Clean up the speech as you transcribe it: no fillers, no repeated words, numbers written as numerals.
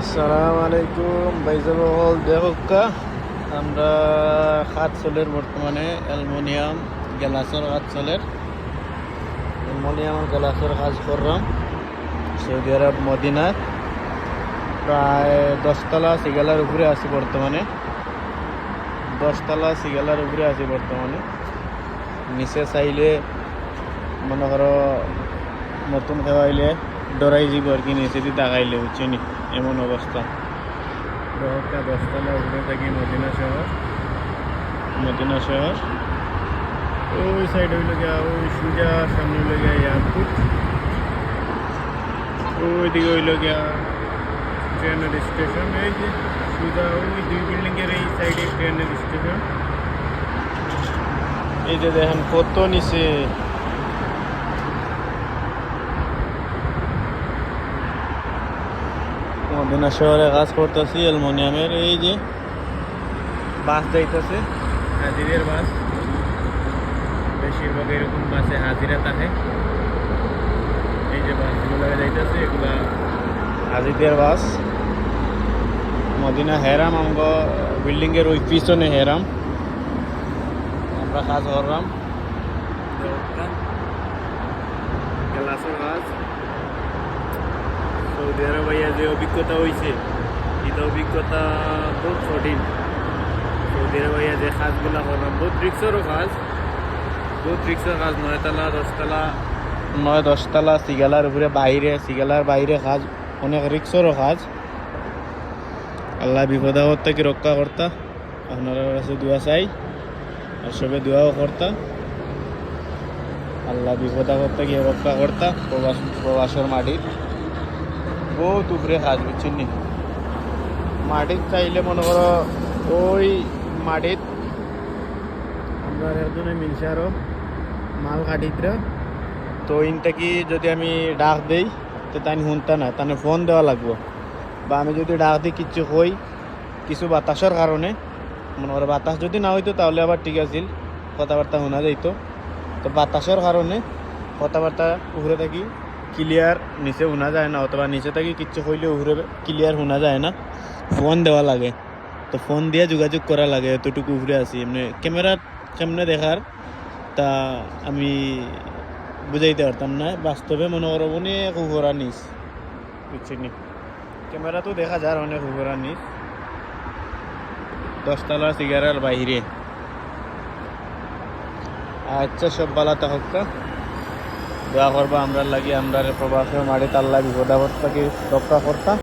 আসসালামু আলাইকুম ভাইজাবল দেখুকা আমরা হাত চলের বর্তমানে অ্যালুমিনিয়াম গ্লাসের হাত চলের অ্যালুমিনিয়াম গ্লাসের কাজ করলাম সৌদি আরব মদিনায় প্রায় 10তলা সিগালার উপরে আছি বর্তমানে 10তলা সিগালার উপরে আছি বর্তমানে নিচে চাইলে মনে করো নতুন খাওয়াইলে ডরাই যাব আর কি নিচে দিয়ে তাকাইলে বুঝছি এমন অবস্থা 10তলা উপরে থাকি মদিনা শহর ওই সাইড হইল গিয়া ওই সুজা সামনে হইল গিয়া এয়ারপোর্ট ওই দিকে হইল গিয়া ট্রেনের স্টেশন এই যে সুজা ওই 2 বিল্ডিংয়ের এই সাইডে ট্রেনের স্টেশন এই যে দেখেন কত নিচে মদিনা শহরে কাজ করতেছি অ্যালুমিনিয়ামের এই যে বাস যাইতেছে হাজিরের বাস বেশিরভাগ এরকম বাসে হাজিরা থাকে এই যে বাসগুলো যাইতেছে এগুলা হাজিদের বাস মদিনা হেরাম আমগো বিল্ডিংয়ের ওই পিছনে হেরাম আমরা কাজ করলাম গ্লাসের কাজ সৌদি আরব ভাইয়া যে অভিজ্ঞতা হয়েছে এটা অভিজ্ঞতা বহুত কঠিন সৌদি আরব ভাইয়া যে কাজগুলা করলাম বহুত রিক্সেরও কাজ 9-10তলা সিগালার উপরে সিগালার বাইরে কাজ অনেক রিক্সেরও কাজ আল্লাহ বিপদ আপদ থেকে রক্ষা কর্তা আপনার কাছে দোয়া চাই আর সবে দোয়াও কর্তা আল্লাহ বিপদ আপদ থেকে রক্ষা কর্তা প্রবাসের মাটির বহুত উপরে কাজ বুঝছেন নি মাটির চাইলে মনে করো ওই মাটির আমরা একজনে মিলছে আরো মাল কাটিতরা তো ইনটাকি যদি আমি ডাক দেই তো তাই শুনতা না তাহলে ফোন দেওয়া লাগবো বা আমি যদি ডাক দিই কিচ্ছু হই কিছু বাতাসের কারণে মনে করো বাতাস যদি না হইতো তাহলে আবার ঠিক আছিল কথাবার্তা শোনা যাইতো তো বাতাসের কারণে কথাবার্তা উপরে থাকি ক্লিয়ার নিচে শোনা যায় না অথবা নিচে থাকি কিচ্ছু হইলে উপরে ক্লিয়ার শোনা যায় না ফোন দেওয়া লাগে তো ফোন দিয়ে যোগাযোগ করা লাগে এতটুকু উপরে আছি এমনি ক্যামেরার সামনে দেখার তা আমি বুঝাইতে পারতাম না বাস্তবে মনে করো অনেক উপরা নিচ বুঝছি ক্যামেরা তো দেখা যায় অনেক উপরা নিচ 10তলা সিগারের বাইরে আচ্ছা সব বালা থাকা দোয়া করবা আমরা লাগি আমরা প্রবাসের মাটিতে আল্লাহ বিপদ আপদ থেকে রক্ষা করতাম।